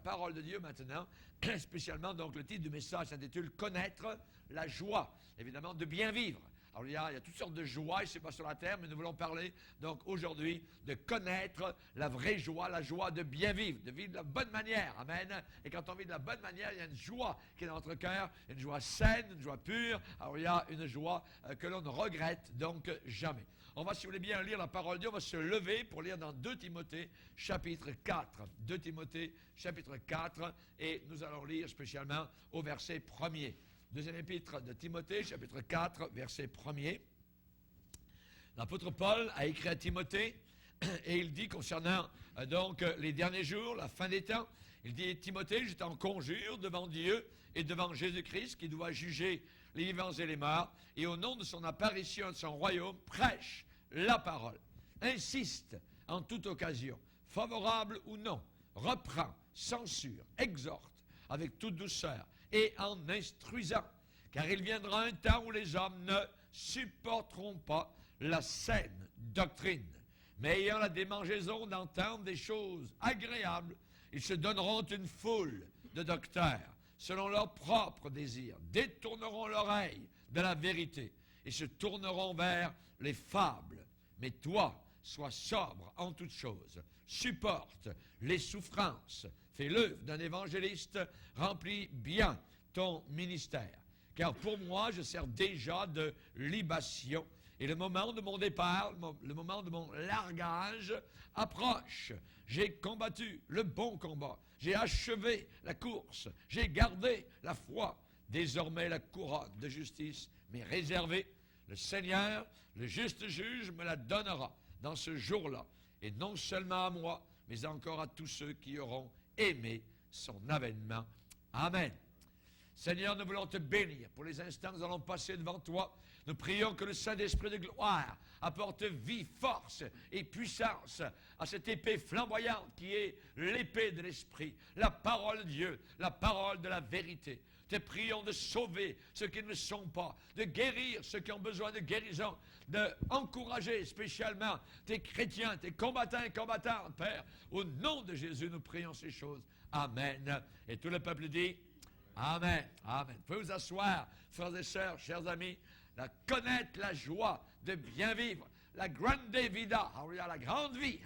parole de Dieu maintenant, spécialement donc le titre du message s'intitule « Connaître la joie », évidemment, de bien vivre. Alors il y a toutes sortes de joies, je ne sais pas sur la terre, mais nous voulons parler donc aujourd'hui de connaître la vraie joie, la joie de bien vivre, de vivre de la bonne manière. Amen. Et quand on vit de la bonne manière, il y a une joie qui est dans notre cœur, une joie saine, une joie pure. Alors il y a une joie que l'on ne regrette donc jamais. On va, si vous voulez bien, lire la parole de Dieu. On va se lever pour lire dans 2 Timothée, chapitre 4. 2 Timothée, chapitre 4. Et nous allons lire spécialement au verset 1er. Deuxième épître de Timothée, chapitre 4, verset 1er. L'apôtre Paul a écrit à Timothée et il dit concernant donc les derniers jours, la fin des temps, il dit « Timothée, je t'en conjure devant Dieu et devant Jésus-Christ qui doit juger les vivants et les morts, et au nom de son apparition et de son royaume, prêche la parole. Insiste en toute occasion, favorable ou non, reprend, censure, exhorte avec toute douceur et en instruisant, car il viendra un temps où les hommes ne supporteront pas la saine doctrine, mais ayant la démangeaison d'entendre des choses agréables, ils se donneront une foule de docteurs, selon leurs propres désirs, détourneront l'oreille de la vérité et se tourneront vers les fables. Mais toi, sois sobre en toutes choses, supporte les souffrances, fais l'œuvre d'un évangéliste, remplis bien ton ministère. Car pour moi, je sers déjà de libation, et le moment de mon départ, le moment de mon largage approche. J'ai combattu le bon combat, j'ai achevé la course, j'ai gardé la foi. Désormais, la couronne de justice m'est réservée. Le Seigneur, le juste juge, me la donnera dans ce jour-là, et non seulement à moi, mais encore à tous ceux qui auront aimé son avènement. Amen. Seigneur, nous voulons te bénir pour les instants que nous allons passer devant toi. Nous prions que le Saint-Esprit de gloire apporte vie, force et puissance à cette épée flamboyante qui est l'épée de l'Esprit, la parole de Dieu, la parole de la vérité. Te prions de sauver ceux qui ne le sont pas, de guérir ceux qui ont besoin de guérison, d'encourager spécialement tes chrétiens, tes combattants et combattantes, Père. Au nom de Jésus, nous prions ces choses. Amen. Et tout le peuple dit Amen. Amen. Vous pouvez vous asseoir, frères et sœurs, chers amis, connaître la joie de bien vivre. La grande vida, la grande vie.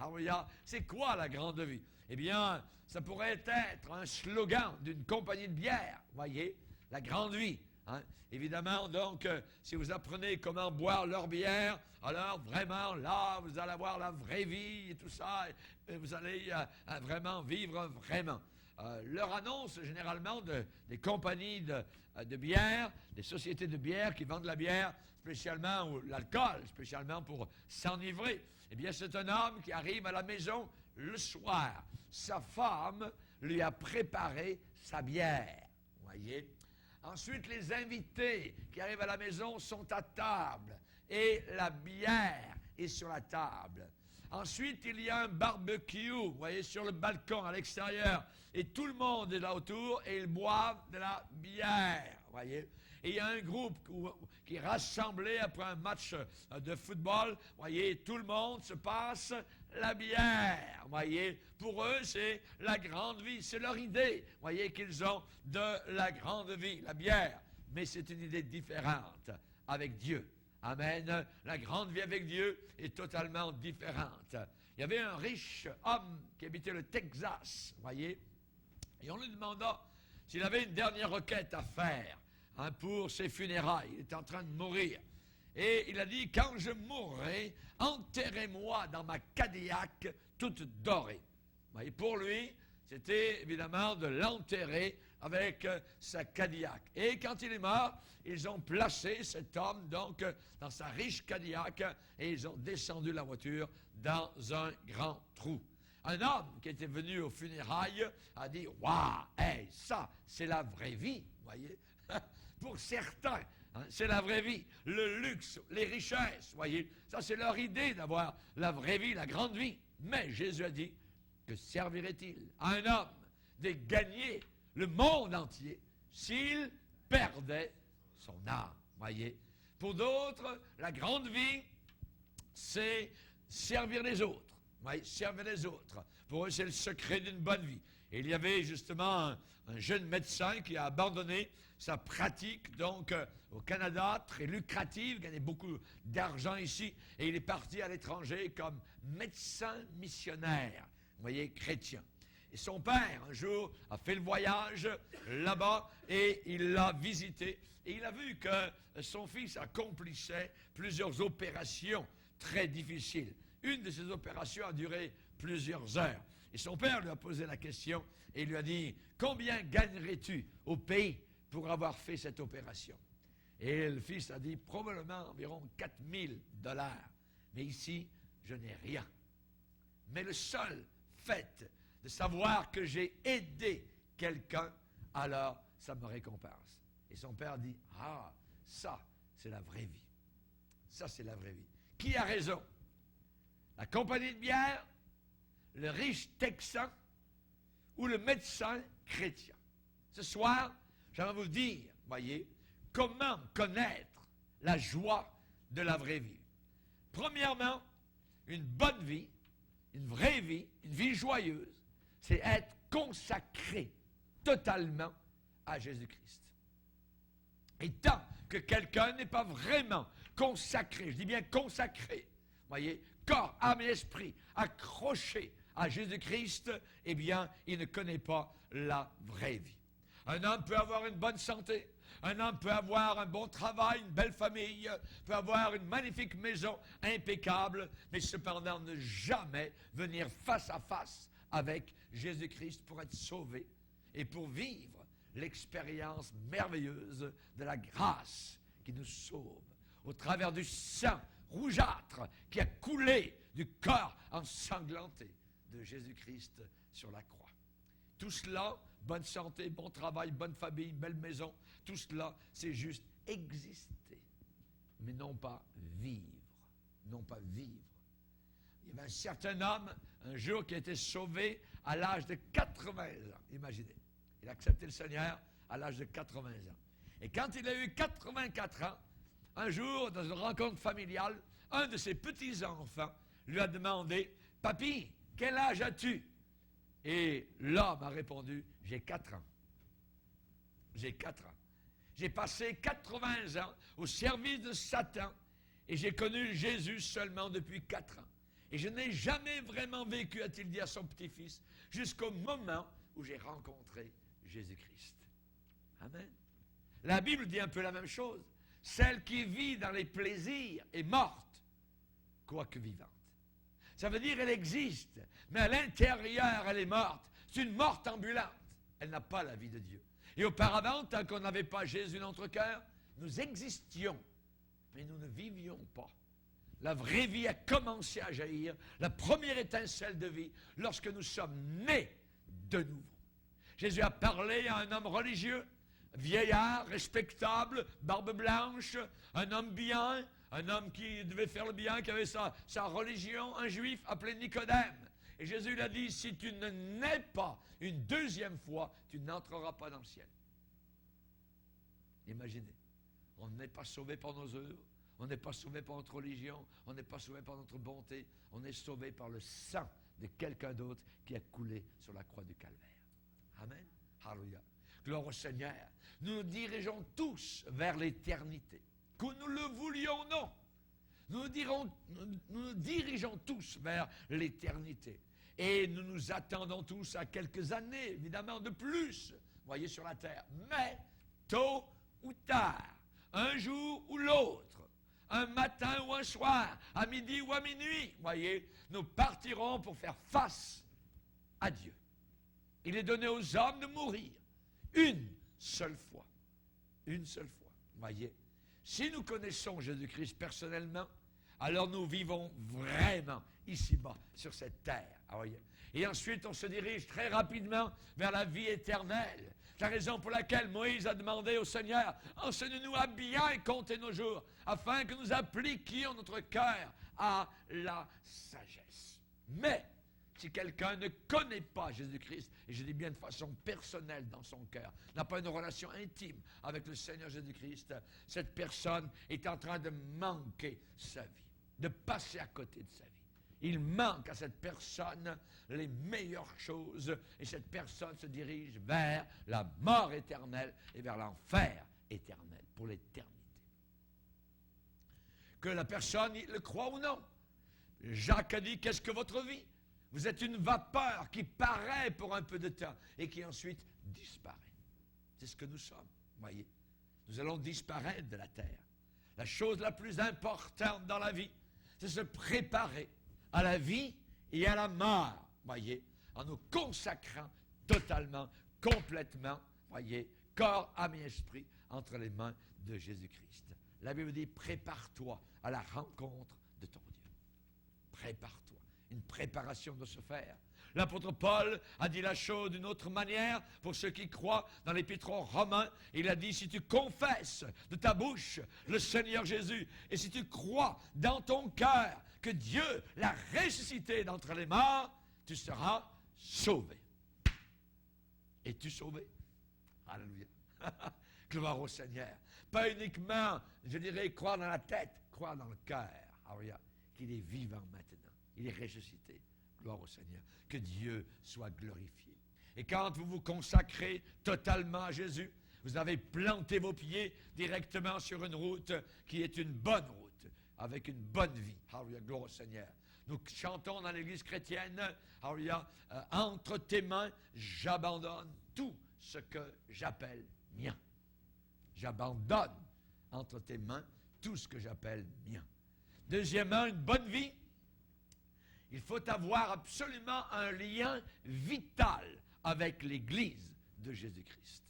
C'est quoi la grande vie? Eh bien, ça pourrait être un slogan d'une compagnie de bière, voyez, la grande vie. Hein? Évidemment, donc, si vous apprenez comment boire leur bière, alors vraiment, là, vous allez avoir la vraie vie et tout ça, et vous allez vraiment vivre vraiment. Leur annonce généralement des compagnies de bière, des sociétés de bière qui vendent la bière spécialement, ou l'alcool spécialement pour s'enivrer. Eh bien, c'est un homme qui arrive à la maison le soir. Sa femme lui a préparé sa bière, voyez. Ensuite, les invités qui arrivent à la maison sont à table et la bière est sur la table. Ensuite, il y a un barbecue, vous voyez, sur le balcon à l'extérieur. Et tout le monde est là autour et ils boivent de la bière, vous voyez. Et il y a un groupe qui est rassemblé après un match de football, vous voyez, tout le monde se passe la bière, vous voyez. Pour eux, c'est la grande vie, c'est leur idée, vous voyez, qu'ils ont de la grande vie, la bière. Mais c'est une idée différente avec Dieu. Amen. La grande vie avec Dieu est totalement différente. Il y avait un riche homme qui habitait le Texas, vous voyez, et on lui demanda s'il avait une dernière requête à faire pour ses funérailles. Il était en train de mourir. Et il a dit, quand je mourrai, enterrez-moi dans ma Cadillac toute dorée. Vous voyez, pour lui, c'était évidemment de l'enterrer avec sa Cadillac. Et quand il est mort, ils ont placé cet homme donc dans sa riche Cadillac et ils ont descendu la voiture dans un grand trou. Un homme qui était venu aux funérailles a dit « Waouh, hey, ça, c'est la vraie vie, vous voyez. Pour certains, hein, c'est la vraie vie. Le luxe, les richesses, vous voyez. Ça, c'est leur idée d'avoir la vraie vie, la grande vie. Mais Jésus a dit, que servirait-il à un homme de gagner le monde entier s'il perdait son âme, voyez. Pour d'autres, la grande vie, c'est servir les autres. Voyez, servir les autres. Pour eux, c'est le secret d'une bonne vie. Et il y avait justement un jeune médecin qui a abandonné sa pratique, donc au Canada, très lucrative, gagnait beaucoup d'argent ici, et il est parti à l'étranger comme médecin missionnaire, vous voyez, chrétien. Et son père, un jour, a fait le voyage là-bas, et il l'a visité, et il a vu que son fils accomplissait plusieurs opérations très difficiles. Une de ces opérations a duré plusieurs heures. Et son père lui a posé la question et lui a dit « Combien gagnerais-tu au pays pour avoir fait cette opération ?» Et le fils a dit « Probablement environ 4 000 $. Mais ici, je n'ai rien. Mais le seul fait de savoir que j'ai aidé quelqu'un, alors ça me récompense. » Et son père dit « Ah, ça, c'est la vraie vie. Ça, c'est la vraie vie. » Qui a raison? La compagnie de bière, le riche texan ou le médecin chrétien? Ce soir, j'aimerais vous dire, voyez, comment connaître la joie de la vraie vie. Premièrement, une bonne vie, une vraie vie, une vie joyeuse, c'est être consacré totalement à Jésus-Christ. Et tant que quelqu'un n'est pas vraiment consacré, je dis bien consacré, voyez, corps, âme et esprit, accroché à Jésus-Christ, eh bien, il ne connaît pas la vraie vie. Un homme peut avoir une bonne santé, un homme peut avoir un bon travail, une belle famille, peut avoir une magnifique maison impeccable, mais cependant ne jamais venir face à face avec Jésus-Christ pour être sauvé et pour vivre l'expérience merveilleuse de la grâce qui nous sauve au travers du sang rougeâtre qui a coulé du corps ensanglanté de Jésus-Christ sur la croix. Tout cela, bonne santé, bon travail, bonne famille, belle maison, tout cela, c'est juste exister, mais non pas vivre. Non pas vivre. Il y avait un certain homme, un jour, qui a été sauvé à l'âge de 80 ans. Imaginez. Il a accepté le Seigneur à l'âge de 80 ans. Et quand il a eu 84 ans, un jour, dans une rencontre familiale, un de ses petits-enfants lui a demandé « Papy, quel âge as-tu » Et l'homme a répondu « J'ai 4 ans. J'ai 4 ans. J'ai passé 80 ans au service de Satan et j'ai connu Jésus seulement depuis 4 ans. Et je n'ai jamais vraiment vécu, a-t-il dit à son petit-fils, jusqu'au moment où j'ai rencontré Jésus-Christ. » Amen. La Bible dit un peu la même chose. Celle qui vit dans les plaisirs est morte, quoique vivante. Ça veut dire qu'elle existe, mais à l'intérieur, elle est morte. C'est une morte ambulante. Elle n'a pas la vie de Dieu. Et auparavant, tant qu'on n'avait pas Jésus dans notre cœur, nous existions, mais nous ne vivions pas. La vraie vie a commencé à jaillir, la première étincelle de vie, lorsque nous sommes nés de nouveau. Jésus a parlé à un homme religieux, vieillard, respectable, barbe blanche, un homme bien, un homme qui devait faire le bien, qui avait sa religion, un juif appelé Nicodème. Et Jésus lui a dit, si tu ne nais pas une deuxième fois, tu n'entreras pas dans le ciel. Imaginez, on n'est pas sauvé par nos œuvres, on n'est pas sauvé par notre religion, on n'est pas sauvé par notre bonté, on est sauvé par le sang de quelqu'un d'autre qui a coulé sur la croix du calvaire. Amen. Alléluia. Gloire au Seigneur. Nous nous dirigeons tous vers l'éternité. Que nous le voulions ou non, nous nous dirigeons tous vers l'éternité. Et nous nous attendons tous à quelques années, évidemment, de plus, voyez, sur la terre. Mais, tôt ou tard, un jour ou l'autre, un matin ou un soir, à midi ou à minuit, voyez, nous partirons pour faire face à Dieu. Il est donné aux hommes de mourir une seule fois. Une seule fois, voyez. Si nous connaissons Jésus-Christ personnellement, alors nous vivons vraiment ici-bas, sur cette terre. Ah, voyez. Et ensuite, on se dirige très rapidement vers la vie éternelle. C'est la raison pour laquelle Moïse a demandé au Seigneur, enseigne-nous à bien compter nos jours, afin que nous appliquions notre cœur à la sagesse. Mais, si quelqu'un ne connaît pas Jésus-Christ, et je dis bien de façon personnelle dans son cœur, n'a pas une relation intime avec le Seigneur Jésus-Christ, cette personne est en train de manquer sa vie, de passer à côté de sa vie. il manque à cette personne les meilleures choses et cette personne se dirige vers la mort éternelle et vers l'enfer éternel pour l'éternité. Que la personne le croit ou non. Jacques a dit, qu'est-ce que votre vie? Vous êtes une vapeur qui paraît pour un peu de temps et qui ensuite disparaît. C'est ce que nous sommes, voyez. Nous allons disparaître de la terre. La chose la plus importante dans la vie, c'est se préparer à la vie et à la mort, voyez, en nous consacrant totalement, complètement, voyez, corps, âme et esprit, entre les mains de Jésus-Christ. La Bible dit, prépare-toi à la rencontre de ton Dieu. Prépare-toi. Une préparation doit se faire. L'apôtre Paul a dit la chose d'une autre manière pour ceux qui croient dans l'Épître aux Romains. Il a dit, si tu confesses de ta bouche le Seigneur Jésus et si tu crois dans ton cœur que Dieu l'a ressuscité d'entre les morts, tu seras sauvé. Es-tu sauvé? Alléluia. Gloire au Seigneur. Pas uniquement, je dirais, croire dans la tête, croire dans le cœur. Alléluia. Qu'il est vivant maintenant. Il est ressuscité. Gloire au Seigneur. Que Dieu soit glorifié. Et quand vous vous consacrez totalement à Jésus, vous avez planté vos pieds directement sur une route qui est une bonne route, avec une bonne vie. Alléluia. Gloire au Seigneur. Nous chantons dans l'Église chrétienne, alléluia, entre tes mains, j'abandonne tout ce que j'appelle mien. J'abandonne entre tes mains tout ce que j'appelle mien. Deuxièmement, une bonne vie. Il faut avoir absolument un lien vital avec l'Église de Jésus-Christ.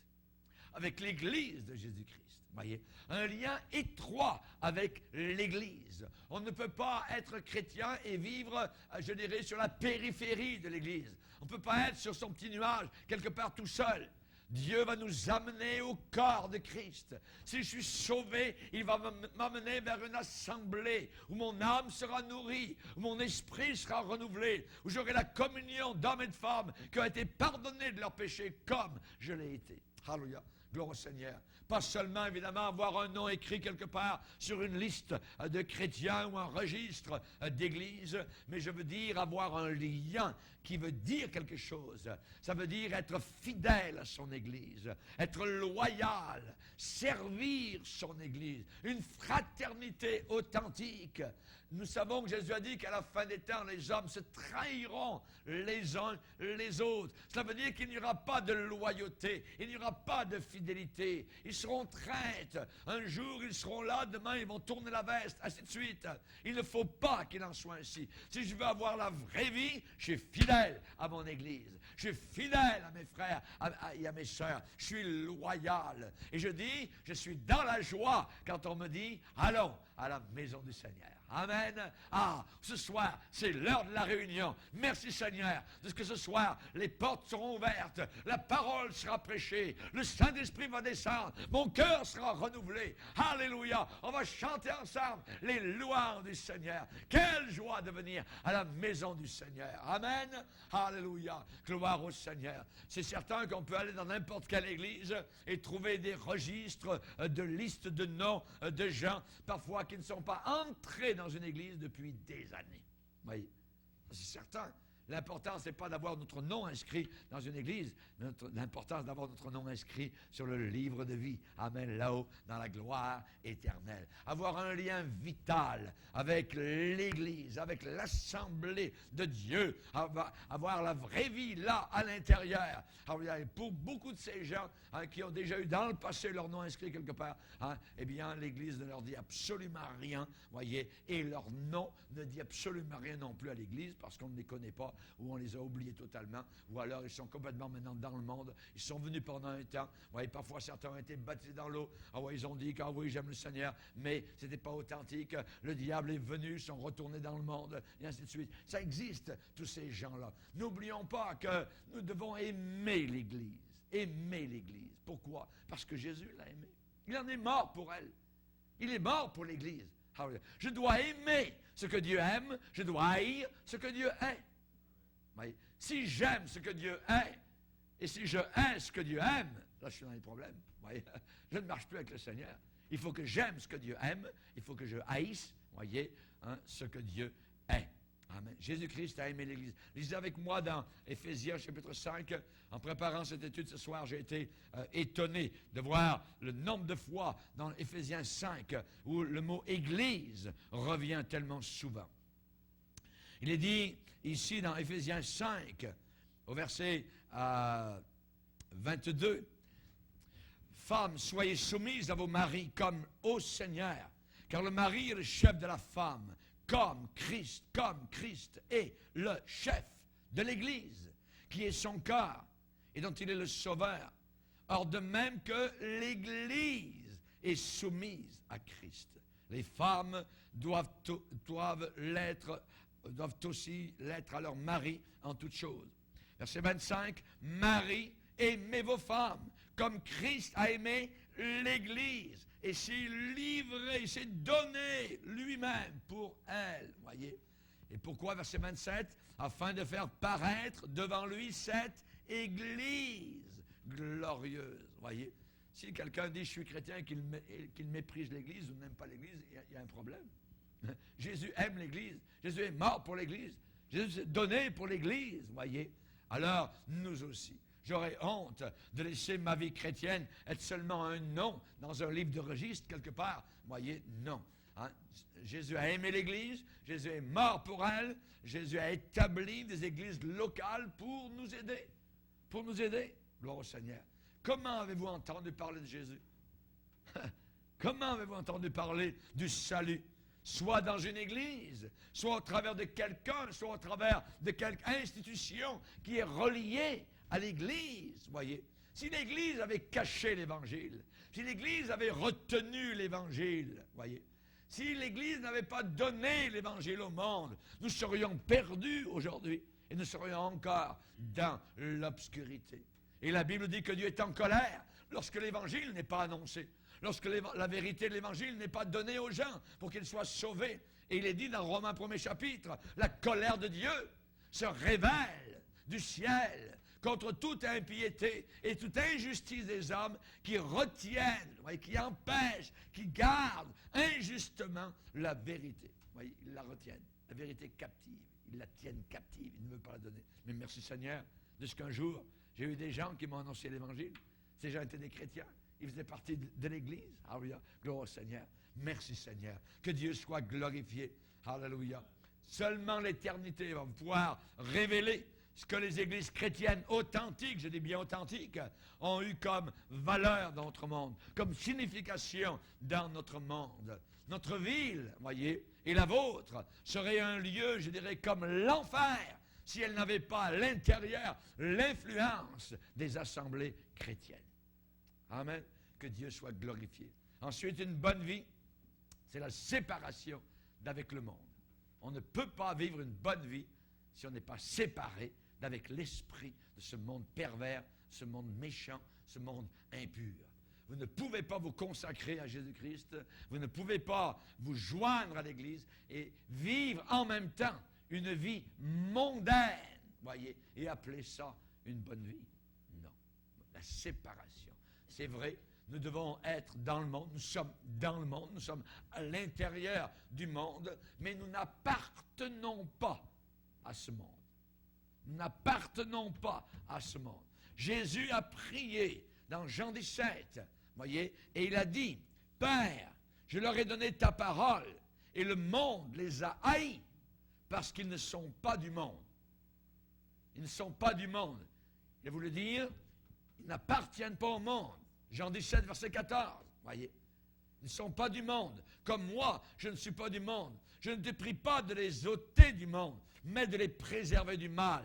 Avec l'Église de Jésus-Christ, voyez. Un lien étroit avec l'Église. On ne peut pas être chrétien et vivre, je dirais, sur la périphérie de l'Église. On ne peut pas être sur son petit nuage, quelque part tout seul. Dieu va nous amener au corps de Christ. Si je suis sauvé, il va m'amener vers une assemblée où mon âme sera nourrie, où mon esprit sera renouvelé, où j'aurai la communion d'hommes et de femmes qui ont été pardonnés de leurs péchés comme je l'ai été. Alléluia. Gloire au Seigneur. Pas seulement, évidemment, avoir un nom écrit quelque part sur une liste de chrétiens ou un registre d'église, mais je veux dire avoir un lien qui veut dire quelque chose. Ça veut dire être fidèle à son église, être loyal, servir son église, une fraternité authentique. Nous savons que Jésus a dit qu'à la fin des temps, les hommes se trahiront les uns les autres. Ça veut dire qu'il n'y aura pas de loyauté, il n'y aura pas de fidélité. Ils seront traîtres. Un jour, ils seront là, demain, ils vont tourner la veste, ainsi de suite. Il ne faut pas qu'il en soit ainsi. Si je veux avoir la vraie vie, je suis fidèle à mon Église. Je suis fidèle à mes frères et à mes sœurs. Je suis loyal. Et je dis, je suis dans la joie quand on me dit, allons à la maison du Seigneur. Amen. Ah, ce soir, c'est l'heure de la réunion. Merci Seigneur, de ce que ce soir, les portes seront ouvertes, la parole sera prêchée, le Saint-Esprit va descendre, mon cœur sera renouvelé. Alléluia. On va chanter ensemble les louanges du Seigneur. Quelle joie de venir à la maison du Seigneur. Amen. Alléluia. Gloire au Seigneur. C'est certain qu'on peut aller dans n'importe quelle église et trouver des registres de listes de noms de gens, parfois qui ne sont pas entrés dans une église depuis des années. Oui, c'est certain. L'important, ce n'est pas d'avoir notre nom inscrit dans une église, mais l'important, c'est d'avoir notre nom inscrit sur le livre de vie. Amen, là-haut, dans la gloire éternelle. Avoir un lien vital avec l'église, avec l'assemblée de Dieu. Avoir la vraie vie là, à l'intérieur. Et pour beaucoup de ces gens qui ont déjà eu dans le passé leur nom inscrit quelque part, eh bien, l'église ne leur dit absolument rien, voyez, et leur nom ne dit absolument rien non plus à l'église parce qu'on ne les connaît pas, ou on les a oubliés totalement, ou alors ils sont complètement maintenant dans le monde, ils sont venus pendant un temps, voyez, parfois certains ont été baptisés dans l'eau, ils ont dit oui, j'aime le Seigneur, mais ce n'était pas authentique, le diable est venu, ils sont retournés dans le monde, et ainsi de suite. Ça existe, tous ces gens-là. N'oublions pas que nous devons aimer l'Église, aimer l'Église. Pourquoi? Parce que Jésus l'a aimée. Il en est mort pour elle. Il est mort pour l'Église. Je dois aimer ce que Dieu aime, je dois haïr ce que Dieu hait. Mais si j'aime ce que Dieu hait, et si je hais ce que Dieu aime, là je suis dans les problèmes. Voyez, je ne marche plus avec le Seigneur. Il faut que j'aime ce que Dieu aime, il faut que je haïsse, voyez, ce que Dieu hait. Amen. Jésus-Christ a aimé l'Église. Lisez avec moi dans Éphésiens chapitre 5. En préparant cette étude ce soir, j'ai été étonné de voir le nombre de fois dans Éphésiens 5 où le mot Église revient tellement souvent. Il est dit ici dans Éphésiens 5, au verset 22, « Femmes, soyez soumises à vos maris comme au Seigneur, car le mari est le chef de la femme, comme Christ est le chef de l'Église, qui est son corps, et dont il est le sauveur. Or, de même que l'Église est soumise à Christ, les femmes doivent aussi l'être à leur mari en toutes choses. » Verset 25, « Marie, aimez vos femmes, comme Christ a aimé l'Église, et s'est livré, s'est donné lui-même pour elle. » Voyez. Et pourquoi, verset 27, « Afin de faire paraître devant lui cette Église glorieuse. » Voyez. Si quelqu'un dit « je suis chrétien » et qu'il méprise l'Église ou n'aime pas l'Église, il y a un problème. Jésus aime l'Église. Jésus est mort pour l'Église. Jésus s'est donné pour l'Église. Voyez. Alors, nous aussi. J'aurais honte de laisser ma vie chrétienne être seulement un nom dans un livre de registre quelque part. Voyez, non. Hein? Jésus a aimé l'Église, Jésus est mort pour elle, Jésus a établi des églises locales pour nous aider. Pour nous aider. Gloire au Seigneur. Comment avez-vous entendu parler de Jésus? Comment avez-vous entendu parler du salut? Soit dans une église, soit au travers de quelqu'un, soit au travers de quelque institution qui est reliée à l'Église, voyez. Si l'Église avait caché l'Évangile, si l'Église avait retenu l'Évangile, voyez, si l'Église n'avait pas donné l'Évangile au monde, nous serions perdus aujourd'hui et nous serions encore dans l'obscurité. Et la Bible dit que Dieu est en colère lorsque l'Évangile n'est pas annoncé, lorsque la vérité de l'Évangile n'est pas donnée aux gens pour qu'ils soient sauvés. Et il est dit dans Romains 1er chapitre, la colère de Dieu se révèle du ciel contre toute impiété et toute injustice des hommes qui retiennent, qui empêchent, qui gardent injustement la vérité. Voyez, ils la retiennent, la vérité captive. Ils la tiennent captive, ils ne veulent pas la donner. Mais merci Seigneur, de ce qu'un jour, j'ai eu des gens qui m'ont annoncé l'Évangile. Ces gens étaient des chrétiens. Ils faisaient partie de l'Église. Alléluia. Gloire au Seigneur. Merci Seigneur. Que Dieu soit glorifié. Alléluia. Seulement l'éternité va pouvoir révéler ce que les églises chrétiennes authentiques, je dis bien authentiques, ont eu comme valeur dans notre monde, comme signification dans notre monde. Notre ville, voyez, et la vôtre, serait un lieu, je dirais, comme l'enfer, si elle n'avait pas à l'intérieur l'influence des assemblées chrétiennes. Amen. Que Dieu soit glorifié. Ensuite, une bonne vie, c'est la séparation d'avec le monde. On ne peut pas vivre une bonne vie si on n'est pas séparé d'avec l'esprit de ce monde pervers, ce monde méchant, ce monde impur. Vous ne pouvez pas vous consacrer à Jésus-Christ, vous ne pouvez pas vous joindre à l'Église et vivre en même temps une vie mondaine, voyez, et appeler ça une bonne vie. Non. La séparation. C'est vrai, nous devons être dans le monde, nous sommes dans le monde, nous sommes à l'intérieur du monde, mais nous n'appartenons pas à ce monde. Nous n'appartenons pas à ce monde. Jésus a prié dans Jean 17, voyez, et il a dit, « Père, je leur ai donné ta parole, et le monde les a haïs, parce qu'ils ne sont pas du monde. » Ils ne sont pas du monde. Il voulait dire, ils n'appartiennent pas au monde. Jean 17, verset 14, voyez. Ils ne sont pas du monde. Comme moi, je ne suis pas du monde. Je ne te prie pas de les ôter du monde, mais de les préserver du mal.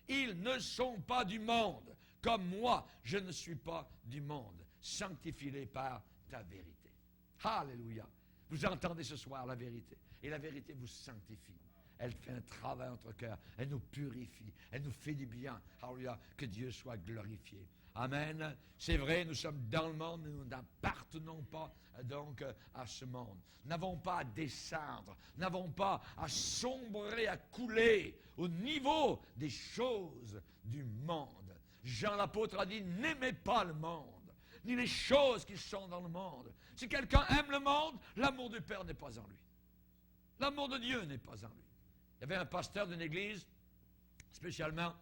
Ils ne sont pas du monde. Comme moi, je ne suis pas du monde. Sanctifie-les par ta vérité. Alléluia. Vous entendez ce soir la vérité. Et la vérité vous sanctifie. Elle fait un travail entre cœurs. Elle nous purifie. Elle nous fait du bien. Alléluia. Que Dieu soit glorifié. Amen. C'est vrai, nous sommes dans le monde, mais nous n'appartenons pas donc à ce monde. Nous n'avons pas à descendre, nous n'avons pas à sombrer, à couler au niveau des choses du monde. Jean l'apôtre a dit, n'aimez pas le monde, ni les choses qui sont dans le monde. Si quelqu'un aime le monde, l'amour du Père n'est pas en lui. L'amour de Dieu n'est pas en lui. Il y avait un pasteur d'une église, spécialement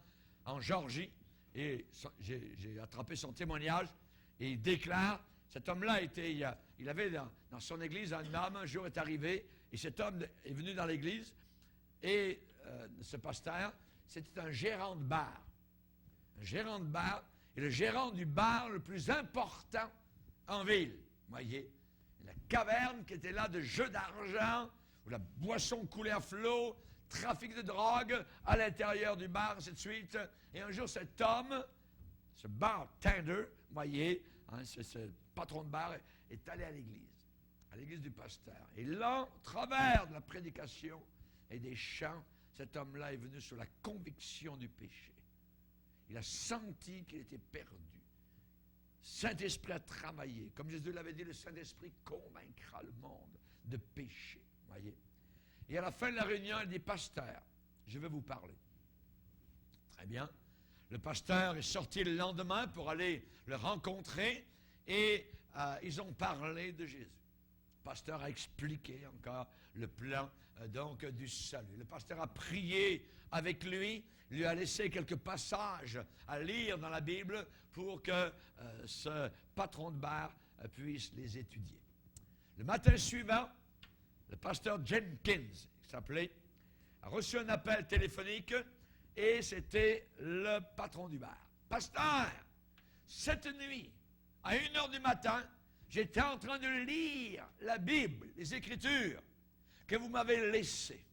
en Géorgie, et j'ai attrapé son témoignage, et il déclare, cet homme-là il avait dans son église un homme, un jour est arrivé, et cet homme est venu dans l'église, et ce pasteur, c'était un gérant de bar. Un gérant de bar, et le gérant du bar le plus important en ville. Vous voyez, la caverne qui était là de jeux d'argent, où la boisson coulait à flot, trafic de drogue à l'intérieur du bar, ainsi de suite. Et un jour, cet homme, ce bartender, vous voyez, hein, ce patron de bar, est allé à l'église du pasteur. Et là, au travers de la prédication et des chants, cet homme-là est venu sur la conviction du péché. Il a senti qu'il était perdu. Saint-Esprit a travaillé. Comme Jésus l'avait dit, le Saint-Esprit convaincra le monde de péché. Voyez. Et à la fin de la réunion, il dit, pasteur, je vais vous parler. Très bien. Le pasteur est sorti le lendemain pour aller le rencontrer et ils ont parlé de Jésus. Le pasteur a expliqué encore le plan donc du salut. Le pasteur a prié avec lui a laissé quelques passages à lire dans la Bible pour que ce patron de bar puisse les étudier. Le matin suivant, le pasteur Jenkins, il s'appelait, a reçu un appel téléphonique et c'était le patron du bar. Pasteur, cette nuit, à 1h du matin, j'étais en train de lire la Bible, les Écritures que vous m'avez laissées.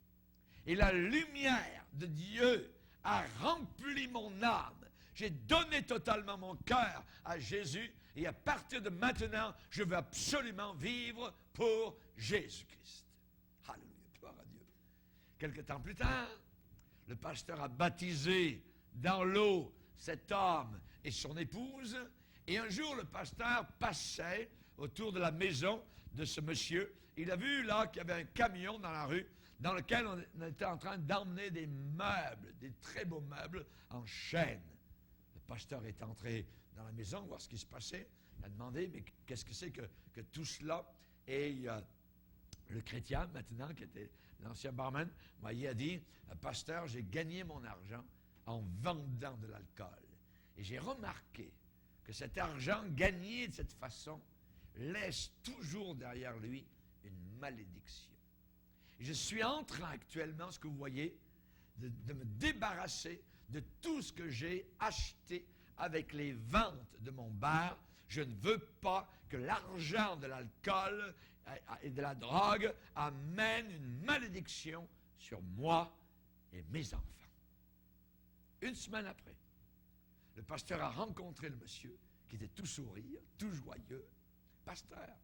Et la lumière de Dieu a rempli mon âme. J'ai donné totalement mon cœur à Jésus et à partir de maintenant, je veux absolument vivre pour Jésus-Christ. Alléluia, gloire à Dieu. Quelque temps plus tard, le pasteur a baptisé dans l'eau cet homme et son épouse. Et un jour, le pasteur passait autour de la maison de ce monsieur. Il a vu là qu'il y avait un camion dans la rue dans lequel on était en train d'emmener des meubles, des très beaux meubles en chêne. Le pasteur est entré dans la maison, voir ce qui se passait. Il a demandé, mais qu'est-ce que c'est que tout cela? Et le chrétien, maintenant, qui était l'ancien barman, il a dit, pasteur, j'ai gagné mon argent en vendant de l'alcool. Et j'ai remarqué que cet argent gagné de cette façon laisse toujours derrière lui une malédiction. Je suis en train actuellement, ce que vous voyez, de me débarrasser de tout ce que j'ai acheté avec les ventes de mon bar. Je ne veux pas que l'argent de l'alcool et de la drogue amène une malédiction sur moi et mes enfants. Une semaine après, le pasteur a rencontré le monsieur qui était tout sourire, tout joyeux. Pasteur,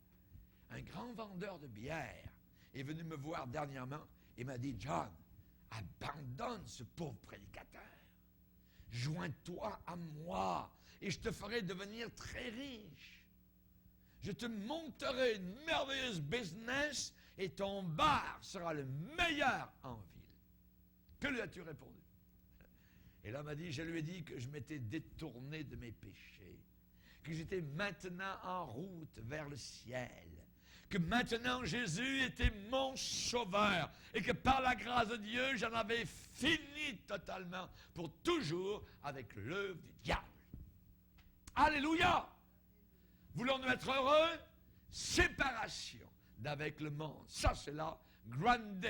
un grand vendeur de bière est venu me voir dernièrement et m'a dit, John, abandonne ce pauvre prédicateur. Joins-toi à moi et je te ferai devenir très riche. Je te monterai une merveilleuse business et ton bar sera le meilleur en ville. Que lui as-tu répondu? Et l'homme m'a dit, je lui ai dit que je m'étais détourné de mes péchés, que j'étais maintenant en route vers le ciel, que maintenant Jésus était mon sauveur et que par la grâce de Dieu, j'en avais fini totalement pour toujours avec l'œuvre du diable. Alléluia! Voulons-nous être heureux? Séparation d'avec le monde. Ça, c'est la grande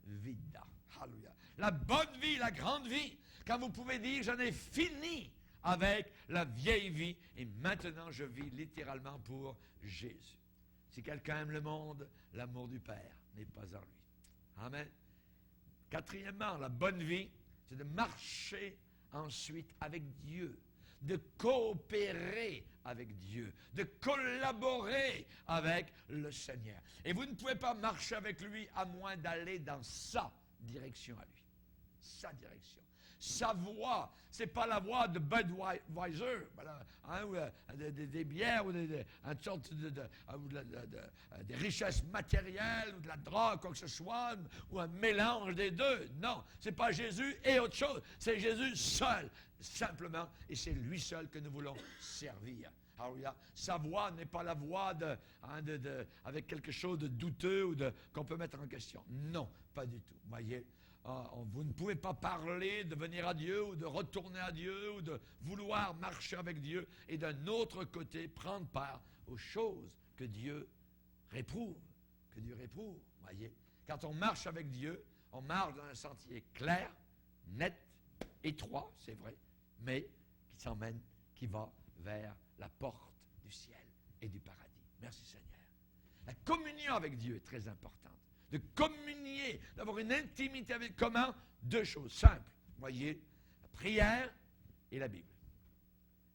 vida. Alléluia. La bonne vie, la grande vie. Quand vous pouvez dire, j'en ai fini avec la vieille vie et maintenant je vis littéralement pour Jésus. Si quelqu'un aime le monde, l'amour du Père n'est pas en lui. Amen. Quatrièmement, la bonne vie, c'est de marcher ensuite avec Dieu, de coopérer avec Dieu, de collaborer avec le Seigneur. Et vous ne pouvez pas marcher avec lui à moins d'aller dans sa direction à lui. Sa direction. Sa voie, ce n'est pas la voie de Budweiser, voilà, hein, ou des bières, ou une sorte des richesses matérielles, ou de la drogue, quoi que ce soit, ou un mélange des deux. Non, ce n'est pas Jésus et autre chose, c'est Jésus seul, simplement, et c'est lui seul que nous voulons servir. Alléluia. Sa voix n'est pas la voix avec quelque chose de douteux ou qu'on peut mettre en question. Non, pas du tout. Voyez, vous ne pouvez pas parler de venir à Dieu ou de retourner à Dieu ou de vouloir marcher avec Dieu et d'un autre côté prendre part aux choses que Dieu réprouve. Que Dieu réprouve, voyez. Quand on marche avec Dieu, on marche dans un sentier clair, net, étroit, c'est vrai, mais qui va vers la porte du ciel et du paradis. Merci Seigneur. La communion avec Dieu est très importante. De communier, d'avoir une intimité avec comment? Deux choses simples, voyez, la prière et la Bible.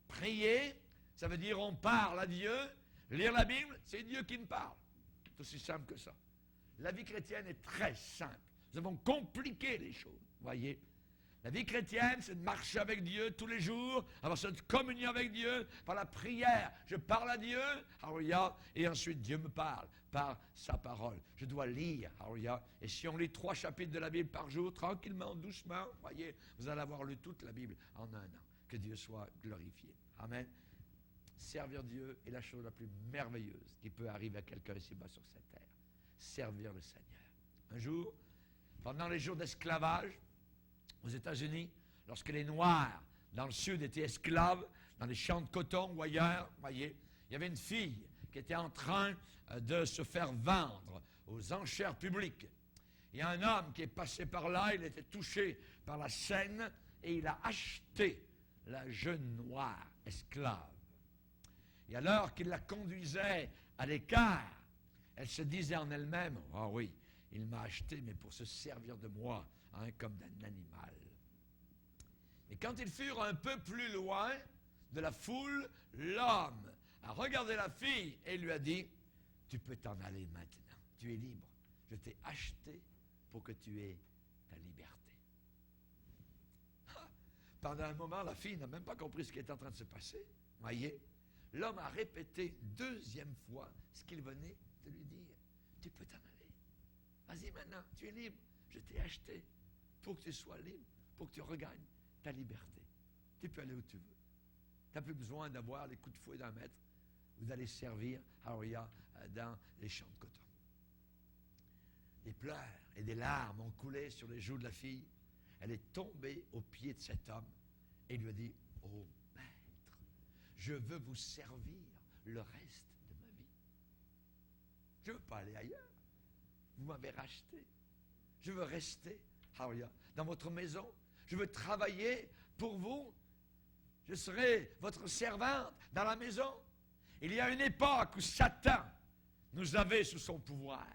Prier, ça veut dire on parle à Dieu. Lire la Bible, c'est Dieu qui me parle. C'est aussi simple que ça. La vie chrétienne est très simple. Nous avons compliqué les choses, voyez. La vie chrétienne, c'est de marcher avec Dieu tous les jours, avoir cette communion avec Dieu, par la prière. Je parle à Dieu, alléluia, et ensuite Dieu me parle par sa parole. Je dois lire, alléluia, et si on lit 3 chapitres de la Bible par jour, tranquillement, doucement, voyez, vous allez avoir lu toute la Bible en un an. Que Dieu soit glorifié. Amen. Servir Dieu est la chose la plus merveilleuse qui peut arriver à quelqu'un ici-bas sur cette terre. Servir le Seigneur. Un jour, pendant les jours d'esclavage, aux États-Unis, lorsque les Noirs dans le sud étaient esclaves, dans les champs de coton ou ailleurs, voyez, il y avait une fille qui était en train de se faire vendre aux enchères publiques. Il y a un homme qui est passé par là, il était touché par la scène et il a acheté la jeune noire esclave. Et alors qu'il la conduisait à l'écart, elle se disait en elle-même, « Ah oui, il m'a acheté, mais pour se servir de moi, hein, comme d'un animal. » Et quand ils furent un peu plus loin de la foule, l'homme a regardé la fille et lui a dit, « Tu peux t'en aller maintenant, tu es libre. Je t'ai acheté pour que tu aies ta liberté. » Pendant un moment, la fille n'a même pas compris ce qui était en train de se passer. Voyez, l'homme a répété 2e fois ce qu'il venait de lui dire. Tu peux t'en aller. Vas-y maintenant, tu es libre. Je t'ai acheté pour que tu sois libre, pour que tu regagnes ta liberté. Tu peux aller où tu veux. Tu n'as plus besoin d'avoir les coups de fouet d'un maître ou d'aller servir Haroya dans les champs de coton. Des pleurs et des larmes ont coulé sur les joues de la fille. Elle est tombée aux pieds de cet homme et lui a dit, « Oh maître, je veux vous servir le reste de ma vie. Je ne veux pas aller ailleurs. Vous m'avez racheté. Je veux rester, dans votre maison. Je veux travailler pour vous. Je serai votre servante dans la maison. » Il y a une époque où Satan nous avait sous son pouvoir.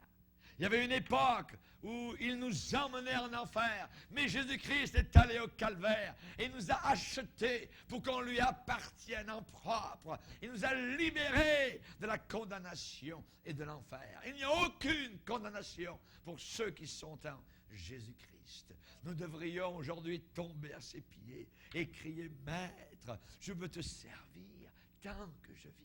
Il y avait une époque où il nous emmenait en enfer. Mais Jésus-Christ est allé au calvaire et nous a achetés pour qu'on lui appartienne en propre. Il nous a libérés de la condamnation et de l'enfer. Il n'y a aucune condamnation pour ceux qui sont en Jésus-Christ. Nous devrions aujourd'hui tomber à ses pieds et crier, « Maître, je veux te servir tant que je vivrai.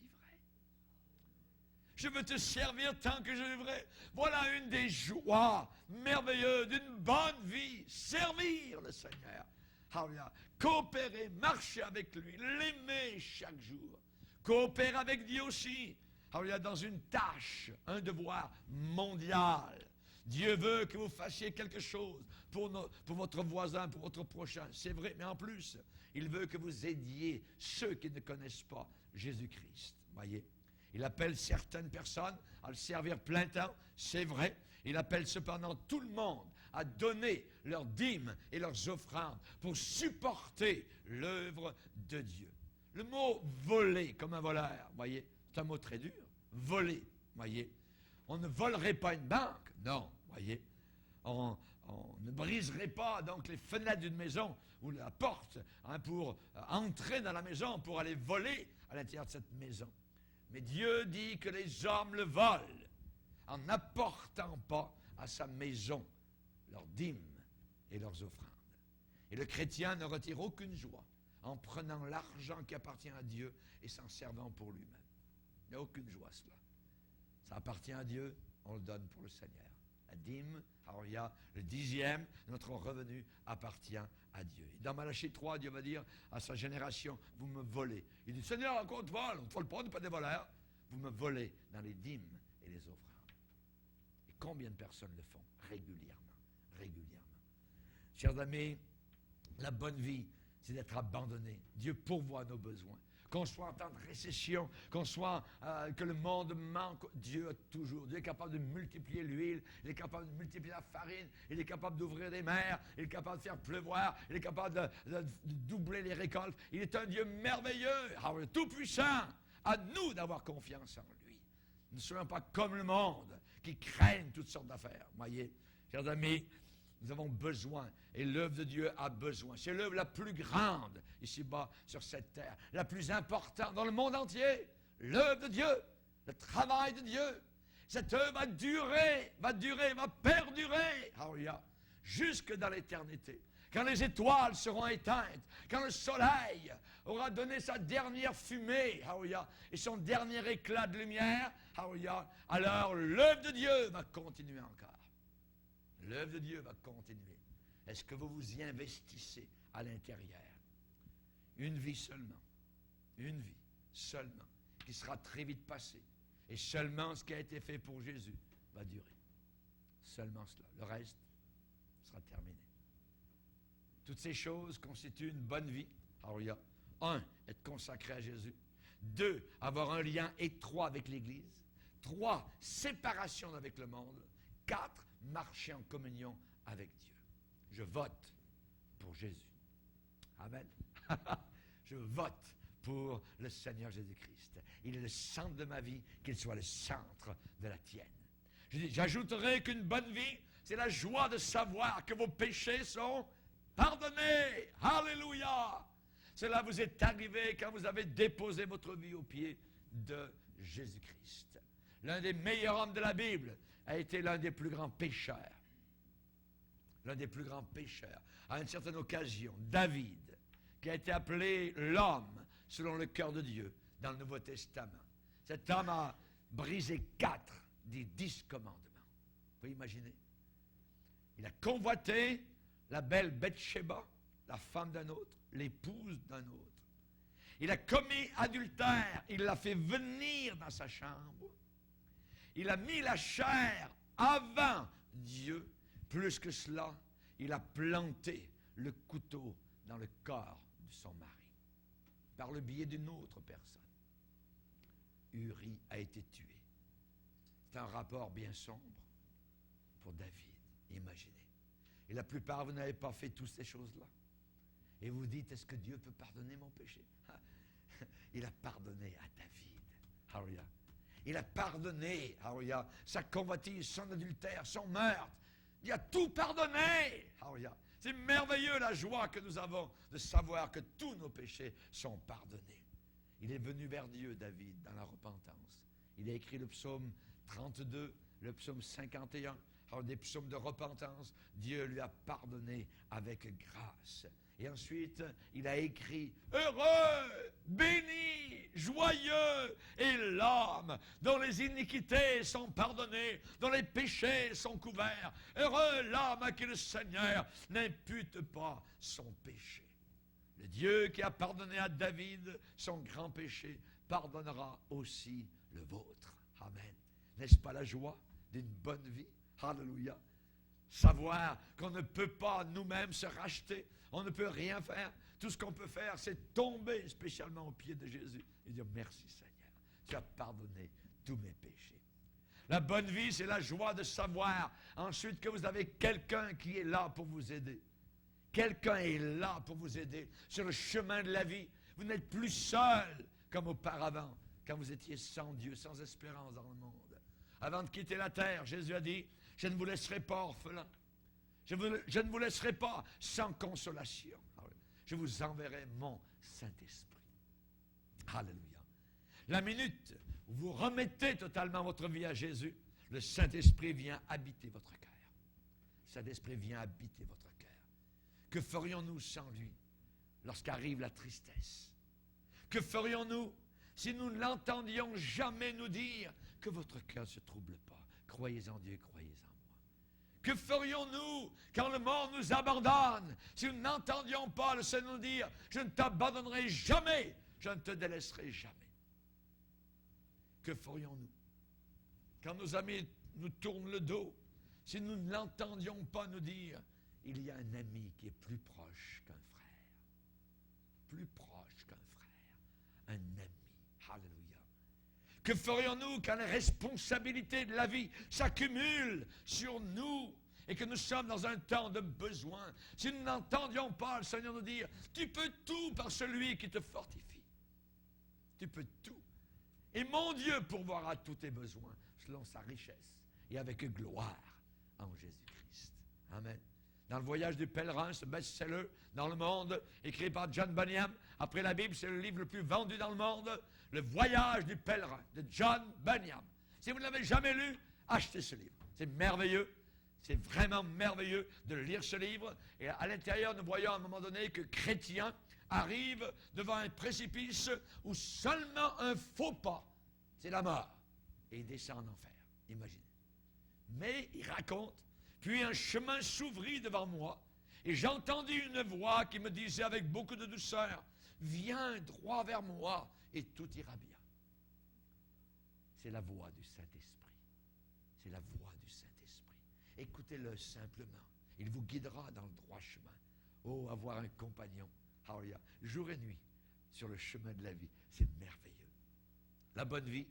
Je veux te servir tant que je vivrai. » Voilà une des joies merveilleuses d'une bonne vie. Servir le Seigneur. Alléluia. Coopérer, marcher avec lui, l'aimer chaque jour. Coopérer avec Dieu aussi. Alléluia, dans une tâche, un devoir mondial. Dieu veut que vous fassiez quelque chose pour votre voisin, pour votre prochain. C'est vrai, mais en plus, il veut que vous aidiez ceux qui ne connaissent pas Jésus-Christ. Voyez? Il appelle certaines personnes à le servir plein temps, c'est vrai. Il appelle cependant tout le monde à donner leurs dîmes et leurs offrandes pour supporter l'œuvre de Dieu. Le mot « voler » comme un voleur, voyez, c'est un mot très dur. Voler, voyez. On ne volerait pas une banque, non, voyez. On ne briserait pas donc les fenêtres d'une maison ou la porte pour entrer dans la maison pour aller voler à l'intérieur de cette maison. Mais Dieu dit que les hommes le volent en n'apportant pas à sa maison leurs dîmes et leurs offrandes. Et le chrétien ne retire aucune joie en prenant l'argent qui appartient à Dieu et s'en servant pour lui-même. Il n'y a aucune joie à cela. Ça appartient à Dieu, on le donne pour le Seigneur. La dîme, alors il y a le 10e, notre revenu appartient à Dieu. Et dans Malachie 3, Dieu va dire à sa génération, vous me volez. Il dit, Seigneur, encore on te vole, on ne te vole pas, on n'est pas des voleurs. Vous me volez dans les dîmes et les offrandes. Et combien de personnes le font régulièrement, régulièrement. Chers amis, la bonne vie, c'est d'être abandonné. Dieu pourvoit nos besoins. Qu'on soit en temps de récession, que le monde manque, Dieu a toujours. Dieu est capable de multiplier l'huile, il est capable de multiplier la farine, il est capable d'ouvrir des mers, il est capable de faire pleuvoir, il est capable de doubler les récoltes. Il est un Dieu merveilleux, tout puissant. À nous d'avoir confiance en lui. Ne soyons pas comme le monde qui craignent toutes sortes d'affaires. Voyez, chers amis, nous avons besoin, et l'œuvre de Dieu a besoin. C'est l'œuvre la plus grande, ici-bas, sur cette terre, la plus importante dans le monde entier. L'œuvre de Dieu, le travail de Dieu. Cette œuvre va durer, va perdurer, jusque dans l'éternité. Quand les étoiles seront éteintes, quand le soleil aura donné sa dernière fumée, et son dernier éclat de lumière, alors l'œuvre de Dieu va continuer encore. L'œuvre de Dieu va continuer. Est-ce que vous vous y investissez à l'intérieur? Une vie seulement. Une vie seulement. Qui sera très vite passée. Et seulement ce qui a été fait pour Jésus va durer. Seulement cela. Le reste sera terminé. Toutes ces choses constituent une bonne vie. Alléluia. 1, être consacré à Jésus. 2, avoir un lien étroit avec l'Église. 3, séparation avec le monde. 4, marcher en communion avec Dieu. Je vote pour Jésus. Amen. Je vote pour le Seigneur Jésus-Christ. Il est le centre de ma vie, qu'il soit le centre de la tienne. J'ajouterai qu'une bonne vie, c'est la joie de savoir que vos péchés sont pardonnés. Alléluia. Cela vous est arrivé quand vous avez déposé votre vie aux pieds de Jésus-Christ. L'un des meilleurs hommes de la Bible a été l'un des plus grands pécheurs. L'un des plus grands pécheurs. À une certaine occasion, David, qui a été appelé l'homme selon le cœur de Dieu dans le Nouveau Testament. Cet homme a brisé 4 des 10 commandements. Vous pouvez imaginer? Il a convoité la belle Bathsheba, la femme d'un autre, l'épouse d'un autre. Il a commis adultère, il l'a fait venir dans sa chambre. Il a mis la chair avant Dieu. Plus que cela, il a planté le couteau dans le corps de son mari. Par le biais d'une autre personne. Uri a été tué. C'est un rapport bien sombre pour David. Imaginez. Et la plupart, vous n'avez pas fait toutes ces choses-là. Et vous dites, est-ce que Dieu peut pardonner mon péché? Il a pardonné à David. Alléluia. Il a pardonné, alléluia, sa convoitise, son adultère, son meurtre. Il a tout pardonné. Alléluia. C'est merveilleux la joie que nous avons de savoir que tous nos péchés sont pardonnés. Il est venu vers Dieu, David, dans la repentance. Il a écrit le psaume 32, le psaume 51. Alors, des psaumes de repentance, Dieu lui a pardonné avec grâce. Et ensuite, il a écrit « Heureux, béni, joyeux est l'homme dont les iniquités sont pardonnées, dont les péchés sont couverts. Heureux l'homme à qui le Seigneur n'impute pas son péché. » Le Dieu qui a pardonné à David son grand péché pardonnera aussi le vôtre. Amen. N'est-ce pas la joie d'une bonne vie? Alléluia. Savoir qu'on ne peut pas nous-mêmes se racheter. On ne peut rien faire. Tout ce qu'on peut faire, c'est tomber spécialement aux pieds de Jésus et dire merci Seigneur. Tu as pardonné tous mes péchés. La bonne vie, c'est la joie de savoir ensuite que vous avez quelqu'un qui est là pour vous aider. Quelqu'un est là pour vous aider sur le chemin de la vie. Vous n'êtes plus seul comme auparavant, quand vous étiez sans Dieu, sans espérance dans le monde. Avant de quitter la terre, Jésus a dit, je ne vous laisserai pas orphelins. Je ne vous laisserai pas sans consolation. Je vous enverrai mon Saint-Esprit. Alléluia. La minute où vous remettez totalement votre vie à Jésus, le Saint-Esprit vient habiter votre cœur. Le Saint-Esprit vient habiter votre cœur. Que ferions-nous sans lui lorsqu'arrive la tristesse? Que ferions-nous si nous ne l'entendions jamais nous dire que votre cœur ne se trouble pas? Croyez en Dieu, croyez en moi. Que ferions-nous quand le monde nous abandonne si nous n'entendions pas le Seigneur nous dire « Je ne t'abandonnerai jamais, je ne te délaisserai jamais ». Que ferions-nous quand nos amis nous tournent le dos si nous ne l'entendions pas nous dire il y a un ami qui est plus proche qu'un frère. Plus proche qu'un frère. Un ami. Alléluia. Que ferions-nous quand les responsabilités de la vie s'accumulent sur nous et que nous sommes dans un temps de besoin? Si nous n'entendions pas le Seigneur nous dire, tu peux tout par celui qui te fortifie. Tu peux tout. Et mon Dieu pourvoira tous tes besoins selon sa richesse et avec gloire en Jésus-Christ. Amen. Dans le voyage du pèlerin, ce best-seller dans le monde, écrit par John Bunyan, après la Bible, c'est le livre le plus vendu dans le monde, Le voyage du pèlerin de John Bunyan. Si vous ne l'avez jamais lu, achetez ce livre. C'est merveilleux. C'est vraiment merveilleux de lire ce livre. Et à l'intérieur, nous voyons à un moment donné que chrétien arrive devant un précipice où seulement un faux pas, c'est la mort. Et il descend en enfer. Imaginez. Mais il raconte, puis un chemin s'ouvrit devant moi, et j'entendis une voix qui me disait avec beaucoup de douceur, viens droit vers moi, et tout ira bien. C'est la voix du Saint-Esprit. C'est la voix du Saint-Esprit. Écoutez-le simplement. Il vous guidera dans le droit chemin. Oh, avoir un compagnon. Alléluia. Jour et nuit, sur le chemin de la vie. C'est merveilleux. La bonne vie,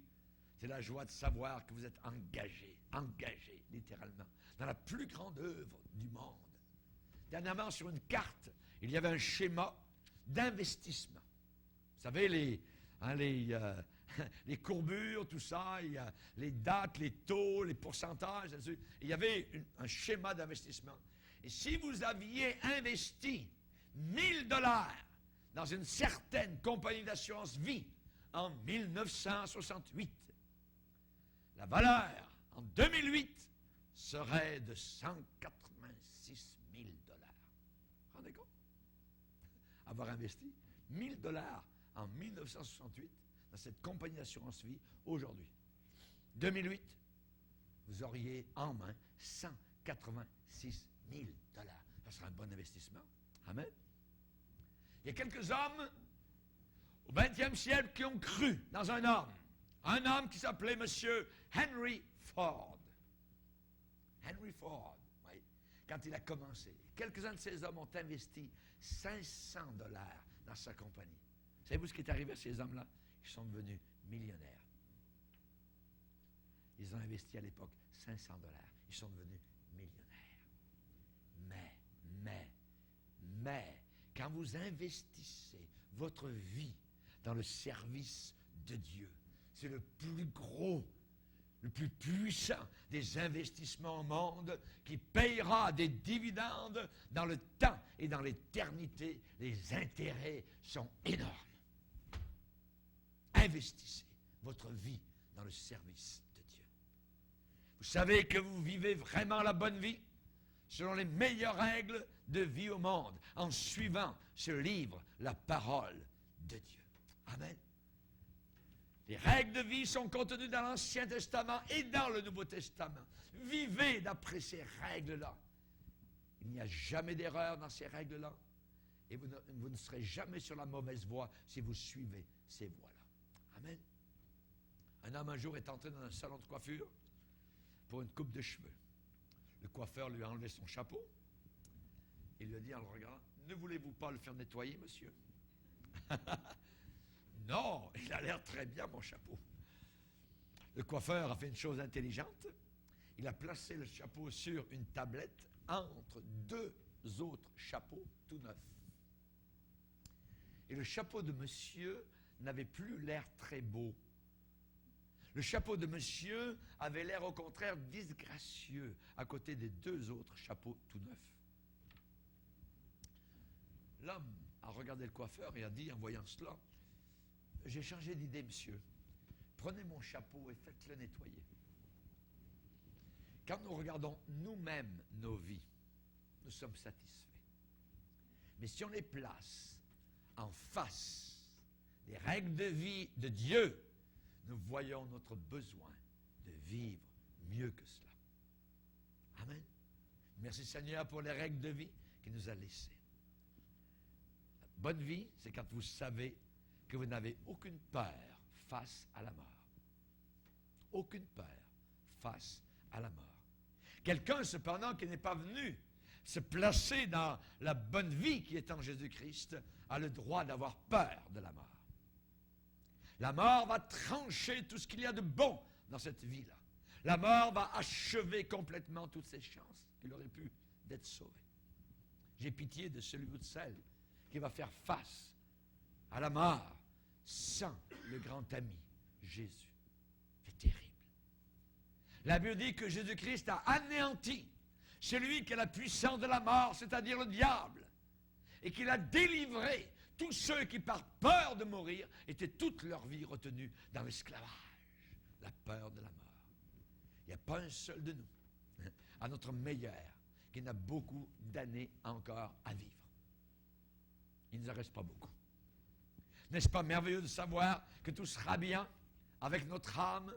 c'est la joie de savoir que vous êtes engagé, littéralement, dans la plus grande œuvre du monde. Dernièrement, sur une carte, il y avait un schéma d'investissement. Vous savez, les courbures, tout ça, il y a les dates, les taux, les pourcentages. Il y avait un schéma d'investissement. Et si vous aviez investi 1 000 $ dans une certaine compagnie d'assurance vie en 1968, la valeur en 2008 serait de 186 000 $. Rendez compte? Avoir investi 1 000 $ en 1968 dans cette compagnie d'assurance vie aujourd'hui. 2008, vous auriez en main 186 000 $. Ça serait un bon investissement. Amen. Il y a quelques hommes au 20e siècle qui ont cru dans un homme qui s'appelait M. Henry Ford. Henry Ford, oui, quand il a commencé. Quelques-uns de ces hommes ont investi 500 $ dans sa compagnie. Savez-vous ce qui est arrivé à ces hommes-là? Ils sont devenus millionnaires. Ils ont investi à l'époque 500 $. Ils sont devenus millionnaires. Mais, quand vous investissez votre vie dans le service de Dieu, c'est le plus gros, le plus puissant des investissements au monde qui payera des dividendes dans le temps et dans l'éternité. Les intérêts sont énormes. Investissez votre vie dans le service de Dieu. Vous savez que vous vivez vraiment la bonne vie selon les meilleures règles de vie au monde, en suivant ce livre, la parole de Dieu. Amen. Les règles de vie sont contenues dans l'Ancien Testament et dans le Nouveau Testament. Vivez d'après ces règles-là. Il n'y a jamais d'erreur dans ces règles-là. Et vous ne serez jamais sur la mauvaise voie si vous suivez ces voies-là. Amen. Un homme un jour est entré dans un salon de coiffure pour une coupe de cheveux. Le coiffeur lui a enlevé son chapeau. Il lui a dit en le regardant, « Ne voulez-vous pas le faire nettoyer, monsieur? » Non, il a l'air très bien, mon chapeau. Le coiffeur a fait une chose intelligente. Il a placé le chapeau sur une tablette entre deux autres chapeaux tout neufs. Et le chapeau de monsieur n'avait plus l'air très beau. Le chapeau de monsieur avait l'air au contraire disgracieux à côté des deux autres chapeaux tout neufs. L'homme a regardé le coiffeur et a dit en voyant cela, « J'ai changé d'idée, monsieur. Prenez mon chapeau et faites-le nettoyer. » Quand nous regardons nous-mêmes nos vies, nous sommes satisfaits. Mais si on les place en face des règles de vie de Dieu, nous voyons notre besoin de vivre mieux que cela. Amen. Merci Seigneur pour les règles de vie qu'il nous a laissées. La bonne vie, c'est quand vous savez que vous n'avez aucune peur face à la mort. Aucune peur face à la mort. Quelqu'un, cependant, qui n'est pas venu se placer dans la bonne vie qui est en Jésus-Christ a le droit d'avoir peur de la mort. La mort va trancher tout ce qu'il y a de bon dans cette vie-là. La mort va achever complètement toutes ses chances qu'il aurait pu d'être sauvé. J'ai pitié de celui ou de celle qui va faire face à la mort sans le grand ami Jésus. C'est terrible. La Bible dit que Jésus-Christ a anéanti celui qui a la puissance de la mort, c'est-à-dire le diable, et qu'il a délivré tous ceux qui, par peur de mourir, étaient toute leur vie retenus dans l'esclavage, la peur de la mort. Il n'y a pas un seul de nous, à notre meilleur, qui n'a beaucoup d'années encore à vivre. Il ne nous en reste pas beaucoup. N'est-ce pas merveilleux de savoir que tout sera bien avec notre âme?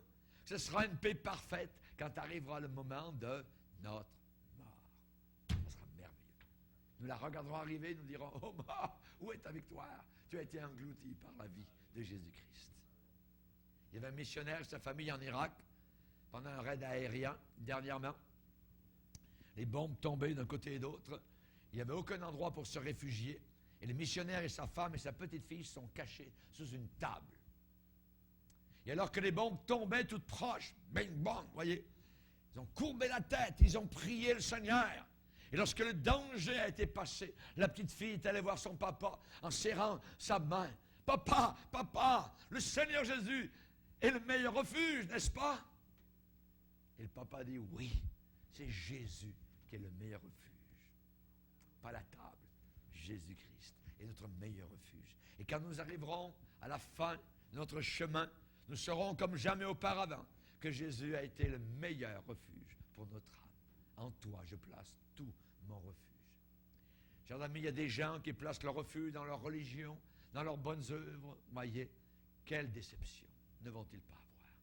Ce sera une paix parfaite quand arrivera le moment de notre mort. Ce sera merveilleux. Nous la regarderons arriver, nous dirons, oh mort, où est ta victoire? Tu as été englouti par la vie de Jésus-Christ. Il y avait un missionnaire et sa famille en Irak pendant un raid aérien, dernièrement. Les bombes tombaient d'un côté et d'autre. Il n'y avait aucun endroit pour se réfugier. Et le missionnaire et sa femme et sa petite fille sont cachés sous une table. Et alors que les bombes tombaient toutes proches, bing bang, voyez, ils ont courbé la tête, ils ont prié le Seigneur. Et lorsque le danger a été passé, la petite fille est allée voir son papa en serrant sa main. Papa, papa, le Seigneur Jésus est le meilleur refuge, n'est-ce pas? Et le papa dit, oui, c'est Jésus qui est le meilleur refuge. Pas la table, Jésus-Christ est notre meilleur refuge. Et quand nous arriverons à la fin de notre chemin, nous saurons comme jamais auparavant que Jésus a été le meilleur refuge pour notre âme. En toi, je place tout mon refuge. Chers amis, il y a des gens qui placent leur refuge dans leur religion, dans leurs bonnes œuvres. Voyez, quelle déception ne vont-ils pas avoir?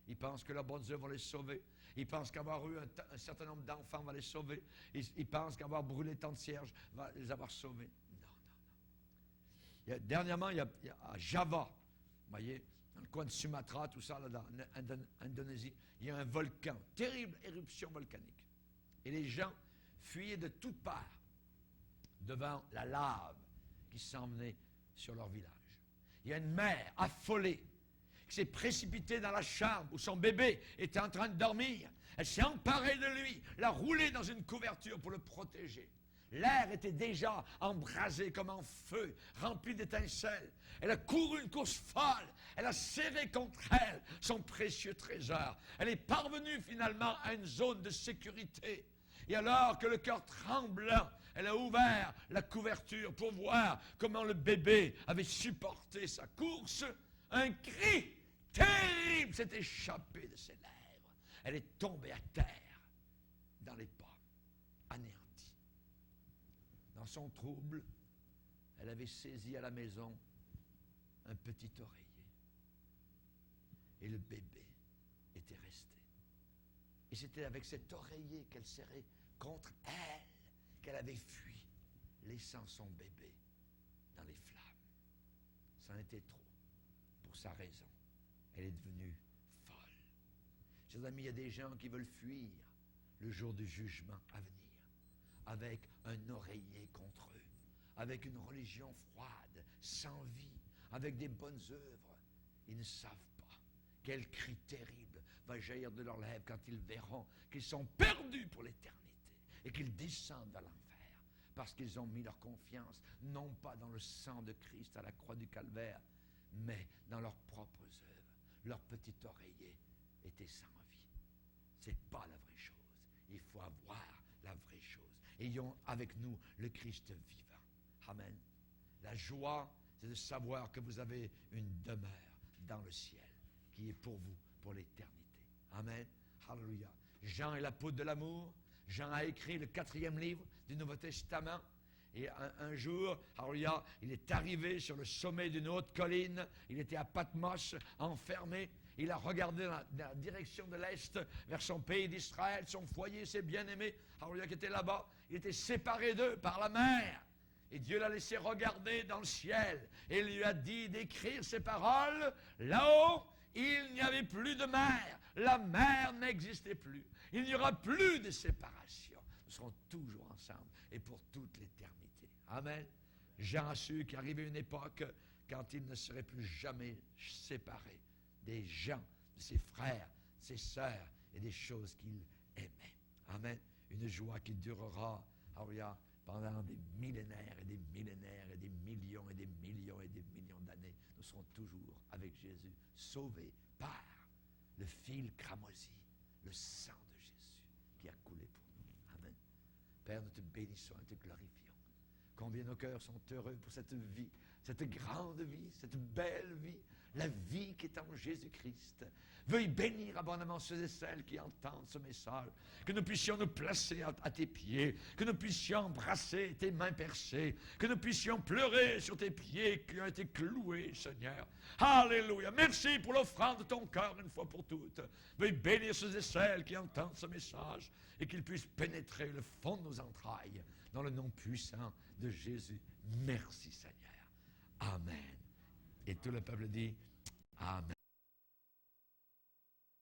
Ils pensent que leurs bonnes œuvres vont les sauver. Ils pensent qu'avoir eu un certain nombre d'enfants va les sauver. Ils pensent qu'avoir brûlé tant de cierges va les avoir sauvés. Non. Dernièrement, il y a à Java, vous voyez, dans le coin de Sumatra, tout ça, là, dans Indonésie, il y a un volcan, terrible éruption volcanique. Et les gens fuyaient de toutes parts devant la lave qui s'en venait sur leur village. Il y a une mère affolée qui s'est précipitée dans la chambre où son bébé était en train de dormir. Elle s'est emparée de lui, l'a roulé dans une couverture pour le protéger. L'air était déjà embrasé comme en feu, rempli d'étincelles. Elle a couru une course folle. Elle a serré contre elle son précieux trésor. Elle est parvenue finalement à une zone de sécurité. Et alors que le cœur tremblant, elle a ouvert la couverture pour voir comment le bébé avait supporté sa course. Un cri terrible s'est échappé de ses lèvres. Elle est tombée à terre dans les pommes, anéantie. Dans son trouble, elle avait saisi à la maison un petit oreiller. Et le bébé était resté. Et c'était avec cet oreiller qu'elle serrait contre elle qu'elle avait fui, laissant son bébé dans les flammes. C'en était trop pour sa raison. Elle est devenue folle. Chers amis, il y a des gens qui veulent fuir le jour du jugement à venir avec un oreiller contre eux, avec une religion froide, sans vie, avec des bonnes œuvres. Ils ne savent pas quel cri terrible va jaillir de leurs lèvres quand ils verront qu'ils sont perdus pour l'éternité et qu'ils descendent à l'enfer parce qu'ils ont mis leur confiance non pas dans le sang de Christ à la croix du calvaire, mais dans leurs propres œuvres. Leur petit oreiller était sans vie. C'est pas la vraie chose. Il faut avoir la vraie chose. Ayons avec nous le Christ vivant. Amen. La joie, c'est de savoir que vous avez une demeure dans le ciel qui est pour vous, pour l'éternité. Amen. Alléluia. Jean est la poudre de l'amour. Jean a écrit le 4e livre du Nouveau Testament. Et un jour, alléluia, il est arrivé sur le sommet d'une haute colline. Il était à Patmos, enfermé. Il a regardé dans la direction de l'Est, vers son pays d'Israël, son foyer, ses bien-aimés, alléluia, qui étaient là-bas. Il était séparé d'eux par la mer. Et Dieu l'a laissé regarder dans le ciel. Et il lui a dit d'écrire ces paroles. Là-haut, il n'y avait plus de mer. La mer n'existait plus. Il n'y aura plus de séparation. Nous serons toujours ensemble et pour toute l'éternité. Amen. Jean a su qu'arrivait une époque quand il ne serait plus jamais séparé des gens, de ses frères, ses sœurs et des choses qu'il aimait. Amen. Une joie qui durera, alléluia, pendant des millénaires et des millénaires et des millions et des millions et des millions d'années. Nous serons toujours avec Jésus, sauvés par le fil cramoisi, le sang de Jésus qui a coulé pour nous. Amen. Père, nous te bénissons et te glorifions. Combien nos cœurs sont heureux pour cette vie, cette grande vie, cette belle vie, la vie qui est en Jésus-Christ. Veuille bénir abondamment ceux et celles qui entendent ce message, que nous puissions nous placer à tes pieds, que nous puissions embrasser tes mains percées, que nous puissions pleurer sur tes pieds qui ont été cloués, Seigneur. Alléluia. Merci pour l'offrande de ton cœur une fois pour toutes. Veuille bénir ceux et celles qui entendent ce message et qu'ils puissent pénétrer le fond de nos entrailles dans le nom puissant de Jésus. Merci, Seigneur. Amen. Et tout le peuple dit Amen.